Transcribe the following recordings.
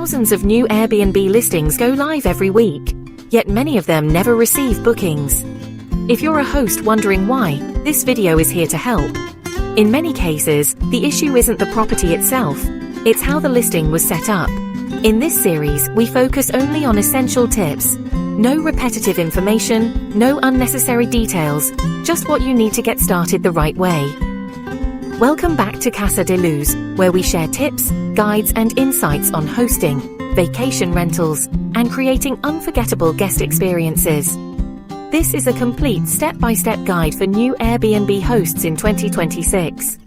Thousands of new Airbnb listings go live every week, yet many of them never receive bookings. If you're a host wondering why, this video is here to help. In many cases, the issue isn't the property itself, it's how the listing was set up. In this series, we focus only on essential tips. No repetitive information, no unnecessary details, just what you need to get started the right way. Welcome back to Casa De Luz, where we share tips, guides and insights on hosting, vacation rentals, and creating unforgettable guest experiences. This is a complete step-by-step guide for new Airbnb hosts in 2026.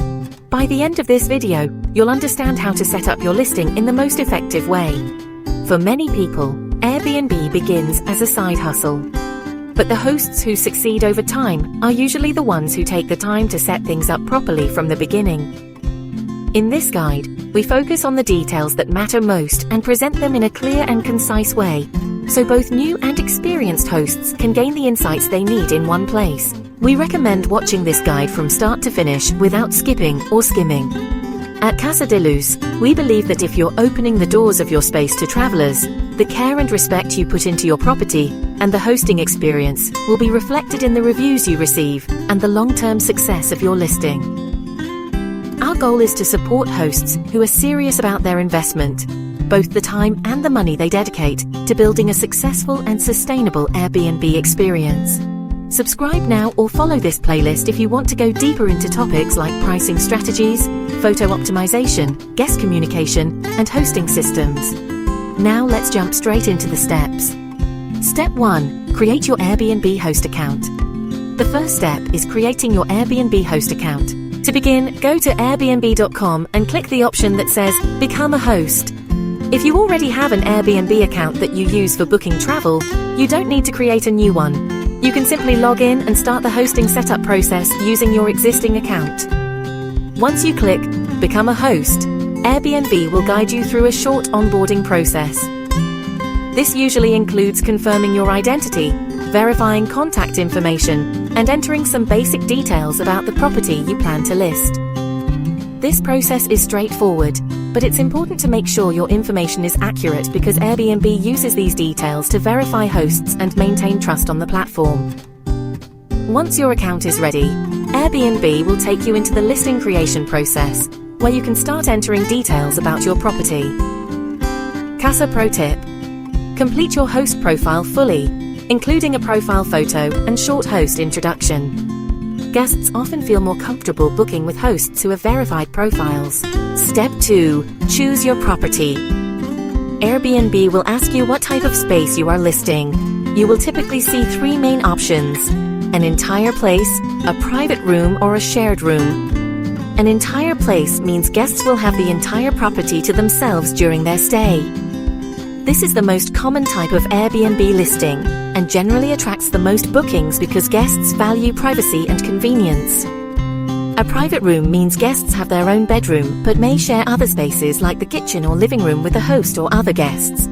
By the end of this video, you'll understand how to set up your listing in the most effective way. For many people, Airbnb begins as a side hustle. But the hosts who succeed over time are usually the ones who take the time to set things up properly from the beginning. In this guide, we focus on the details that matter most and present them in a clear and concise way, so both new and experienced hosts can gain the insights they need in one place. We recommend watching this guide from start to finish without skipping or skimming. At Casa De Luz, we believe that if you're opening the doors of your space to travelers, the care and respect you put into your property and the hosting experience will be reflected in the reviews you receive and the long-term success of your listing. Our goal is to support hosts who are serious about their investment, both the time and the money they dedicate to building a successful and sustainable Airbnb experience. Subscribe now or follow this playlist if you want to go deeper into topics like pricing strategies, photo optimization, guest communication, and hosting systems. Now let's jump straight into the steps. Step 1. Create your Airbnb host account. The first step is creating your Airbnb host account. To begin, go to airbnb.com and click the option that says Become a Host. If you already have an Airbnb account that you use for booking travel, you don't need to create a new one. You can simply log in and start the hosting setup process using your existing account. Once you click Become a Host, Airbnb will guide you through a short onboarding process. This usually includes confirming your identity, verifying contact information, and entering some basic details about the property you plan to list. This process is straightforward, but it's important to make sure your information is accurate because Airbnb uses these details to verify hosts and maintain trust on the platform. Once your account is ready, Airbnb will take you into the listing creation process, where you can start entering details about your property. Casa Pro Tip: complete your host profile fully, including a profile photo and short host introduction. Guests often feel more comfortable booking with hosts who have verified profiles. Step 2. Choose your property. Airbnb will ask you what type of space you are listing. You will typically see 3 main options: an entire place, a private room, or a shared room. An entire place means guests will have the entire property to themselves during their stay. This is the most common type of Airbnb listing and generally attracts the most bookings because guests value privacy and convenience. A private room means guests have their own bedroom but may share other spaces like the kitchen or living room with the host or other guests.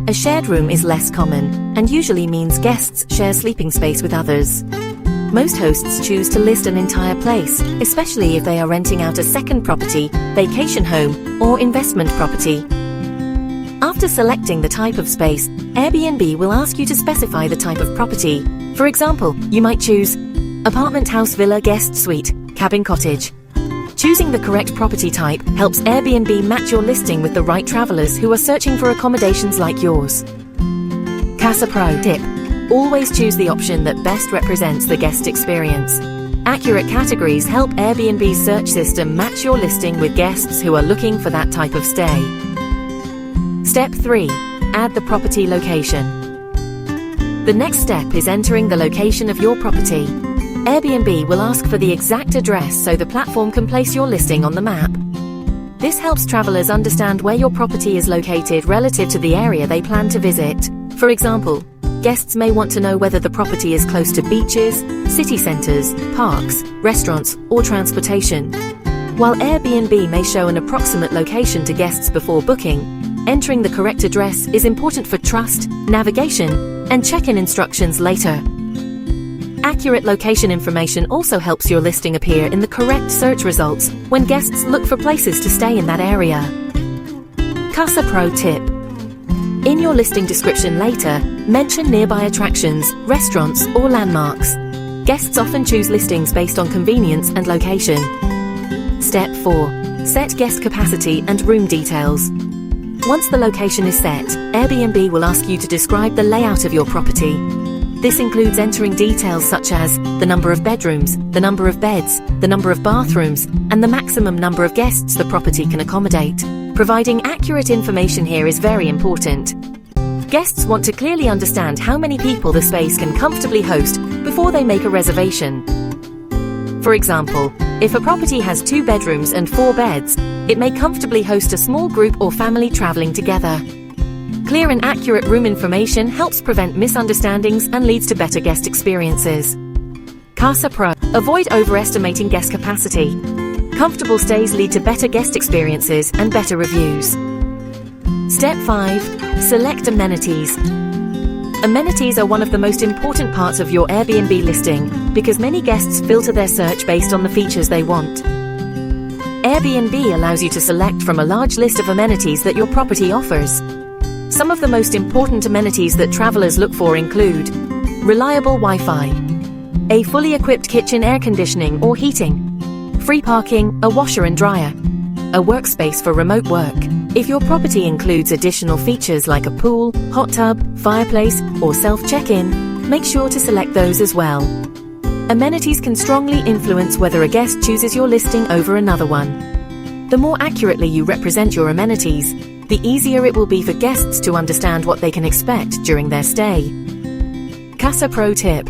A shared room is less common and usually means guests share sleeping space with others. Most hosts choose to list an entire place, especially if they are renting out a second property, vacation home, or investment property. After selecting the type of space, Airbnb will ask you to specify the type of property. For example, you might choose apartment, house, villa, guest suite, cabin, cottage. Choosing the correct property type helps Airbnb match your listing with the right travelers who are searching for accommodations like yours. Casa Pro Tip: always choose the option that best represents the guest experience. Accurate categories help Airbnb's search system match your listing with guests who are looking for that type of stay. Step 3. Add the property location. The next step is entering the location of your property. Airbnb will ask for the exact address so the platform can place your listing on the map. This helps travelers understand where your property is located relative to the area they plan to visit. For example, guests may want to know whether the property is close to beaches, city centers, parks, restaurants, or transportation. While Airbnb may show an approximate location to guests before booking, entering the correct address is important for trust, navigation, and check-in instructions later. Accurate location information also helps your listing appear in the correct search results when guests look for places to stay in that area. Casa Pro Tip: In your listing description later, mention nearby attractions, restaurants, or landmarks. Guests often choose listings based on convenience and location. Step 4. Set guest capacity and room details. Once the location is set, Airbnb will ask you to describe the layout of your property. This includes entering details such as the number of bedrooms, the number of beds, the number of bathrooms, and the maximum number of guests the property can accommodate. Providing accurate information here is very important. Guests want to clearly understand how many people the space can comfortably host before they make a reservation. For example, if a property has 2 bedrooms and 4 beds, it may comfortably host a small group or family traveling together. Clear and accurate room information helps prevent misunderstandings and leads to better guest experiences. Casa Pro. Avoid overestimating guest capacity. Comfortable stays lead to better guest experiences and better reviews. Step 5. Select amenities. Amenities are one of the most important parts of your Airbnb listing because many guests filter their search based on the features they want. Airbnb allows you to select from a large list of amenities that your property offers. Some of the most important amenities that travelers look for include reliable Wi-Fi, a fully equipped kitchen air conditioning or heating, free parking, a washer and dryer, a workspace for remote work. If your property includes additional features like a pool, hot tub, fireplace, or self-check-in, make sure to select those as well. Amenities can strongly influence whether a guest chooses your listing over another one. The more accurately you represent your amenities, the easier it will be for guests to understand what they can expect during their stay. Casa Pro tip.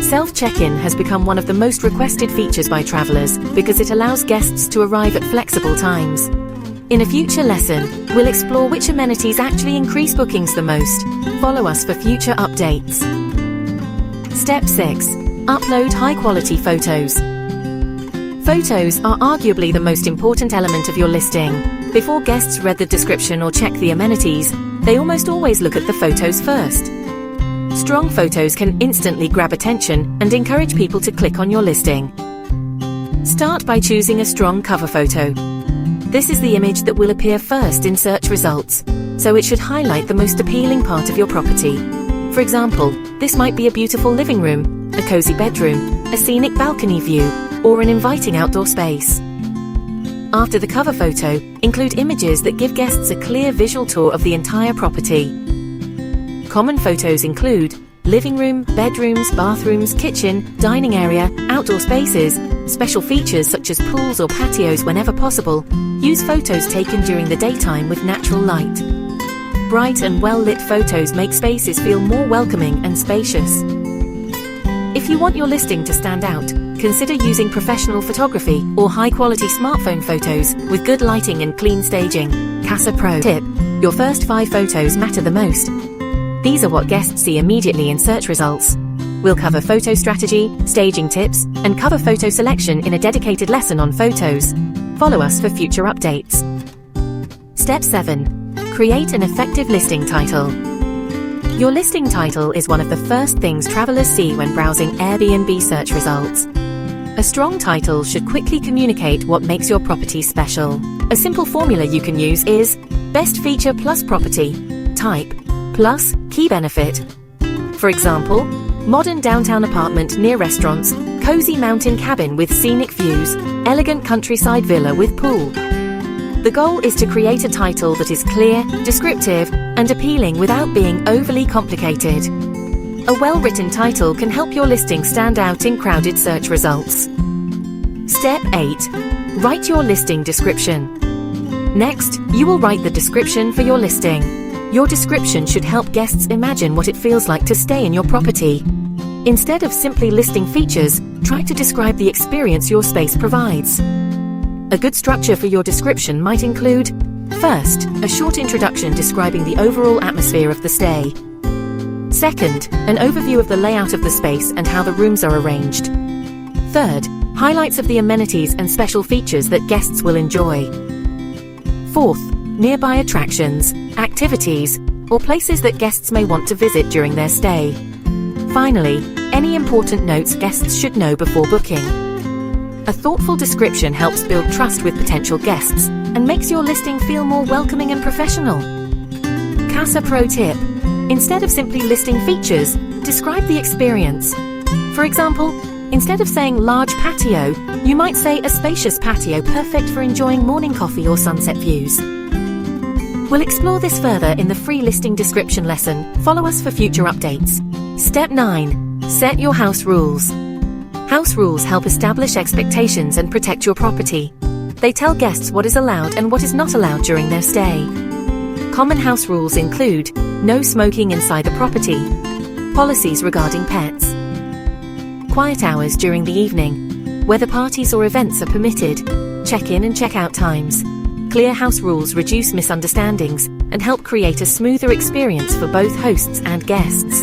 Self-check-in has become one of the most requested features by travelers because it allows guests to arrive at flexible times. In a future lesson, we'll explore which amenities actually increase bookings the most. Follow us for future updates. Step 6. Upload high-quality photos. Photos are arguably the most important element of your listing. Before guests read the description or check the amenities, they almost always look at the photos first. Strong photos can instantly grab attention and encourage people to click on your listing. Start by choosing a strong cover photo. This is the image that will appear first in search results, so it should highlight the most appealing part of your property. For example, this might be a beautiful living room, a cozy bedroom, a scenic balcony view, or an inviting outdoor space. After the cover photo, include images that give guests a clear visual tour of the entire property. Common photos include living room, bedrooms, bathrooms, kitchen, dining area, outdoor spaces, special features such as pools or patios whenever possible. Use photos taken during the daytime with natural light. Bright and well-lit photos make spaces feel more welcoming and spacious. If you want your listing to stand out, consider using professional photography or high-quality smartphone photos with good lighting and clean staging. Casa Pro tip. Your first 5 photos matter the most. These are what guests see immediately in search results. We'll cover photo strategy, staging tips, and cover photo selection in a dedicated lesson on photos. Follow us for future updates. Step 7. Create an effective listing title. Your listing title is one of the first things travelers see when browsing Airbnb search results. A strong title should quickly communicate what makes your property special. A simple formula you can use is best feature plus property, type, plus key benefit. For example, modern downtown apartment near restaurants, cozy mountain cabin with scenic views, elegant countryside villa with pool. The goal is to create a title that is clear, descriptive, and appealing without being overly complicated. A well-written title can help your listing stand out in crowded search results. Step 8. Write your listing description. Next, you will write the description for your listing. Your description should help guests imagine what it feels like to stay in your property. Instead of simply listing features, try to describe the experience your space provides. A good structure for your description might include: first, a short introduction describing the overall atmosphere of the stay. Second, an overview of the layout of the space and how the rooms are arranged. Third, highlights of the amenities and special features that guests will enjoy. Fourth, nearby attractions, activities, or places that guests may want to visit during their stay. Finally, any important notes guests should know before booking. A thoughtful description helps build trust with potential guests and makes your listing feel more welcoming and professional. Casa Pro tip. Instead of simply listing features, describe the experience. For example, instead of saying large patio, you might say a spacious patio perfect for enjoying morning coffee or sunset views. We'll explore this further in the free listing description lesson. Follow us for future updates. Step 9. Set your house rules. House rules help establish expectations and protect your property. They tell guests what is allowed and what is not allowed during their stay. Common house rules include no smoking inside the property, policies regarding pets, quiet hours during the evening, whether parties or events are permitted, check-in and check-out times. Clear house rules reduce misunderstandings and help create a smoother experience for both hosts and guests.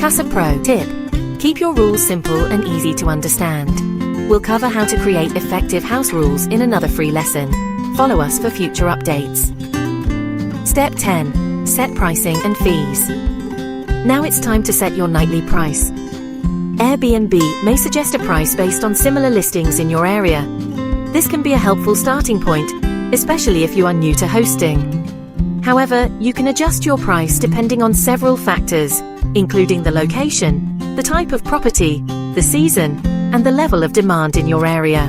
Casa Pro tip. Keep your rules simple and easy to understand. We'll cover how to create effective house rules in another free lesson. Follow us for future updates. Step 10. Set pricing and fees. Now it's time to set your nightly price. Airbnb may suggest a price based on similar listings in your area. This can be a helpful starting point, especially if you are new to hosting. However, you can adjust your price depending on several factors, including the location, the type of property, the season, and the level of demand in your area.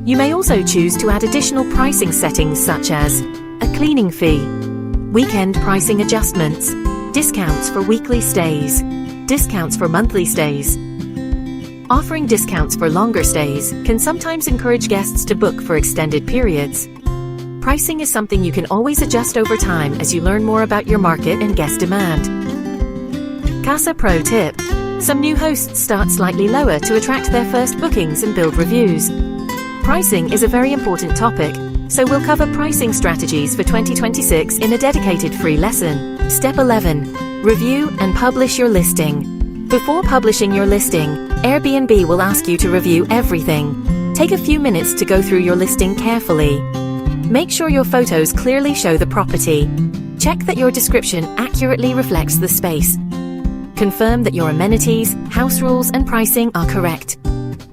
You may also choose to add additional pricing settings such as a cleaning fee, weekend pricing adjustments, discounts for weekly stays, discounts for monthly stays. Offering discounts for longer stays can sometimes encourage guests to book for extended periods. Pricing is something you can always adjust over time as you learn more about your market and guest demand. Casa Pro tip. Some new hosts start slightly lower to attract their first bookings and build reviews. Pricing is a very important topic, so we'll cover pricing strategies for 2026 in a dedicated free lesson. Step 11. Review and publish your listing. Before publishing your listing, Airbnb will ask you to review everything. Take a few minutes to go through your listing carefully. Make sure your photos clearly show the property. Check that your description accurately reflects the space. Confirm that your amenities, house rules, and pricing are correct.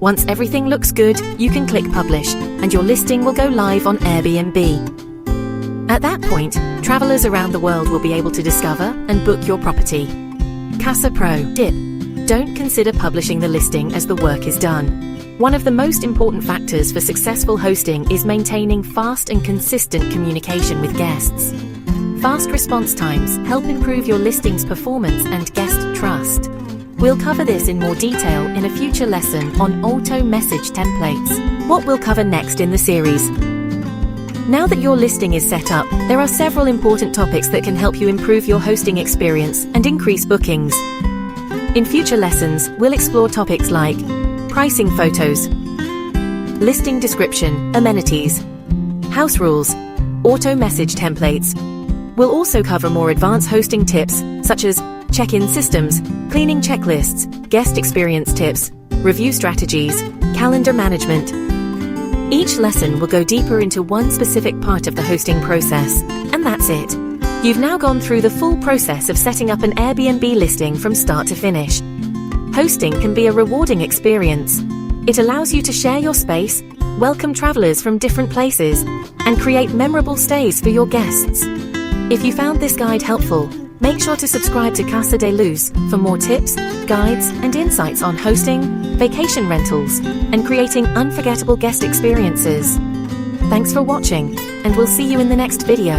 Once everything looks good, you can click Publish, and your listing will go live on Airbnb. At that point, travelers around the world will be able to discover and book your property. Casa Pro tip. Don't consider publishing the listing as the work is done. One of the most important factors for successful hosting is maintaining fast and consistent communication with guests. Fast response times help improve your listing's performance and guest trust. We'll cover this in more detail in a future lesson on auto message templates. What we'll cover next in the series. Now that your listing is set up, there are several important topics that can help you improve your hosting experience and increase bookings. In future lessons, we'll explore topics like pricing photos, listing description, amenities, house rules, auto message templates. We'll also cover more advanced hosting tips, such as check-in systems, cleaning checklists, guest experience tips, review strategies, calendar management. Each lesson will go deeper into one specific part of the hosting process, and that's it. You've now gone through the full process of setting up an Airbnb listing from start to finish. Hosting can be a rewarding experience. It allows you to share your space, welcome travelers from different places, and create memorable stays for your guests. If you found this guide helpful, make sure to subscribe to Casa De Luz for more tips, guides, and insights on hosting, vacation rentals, and creating unforgettable guest experiences. Thanks for watching, and we'll see you in the next video.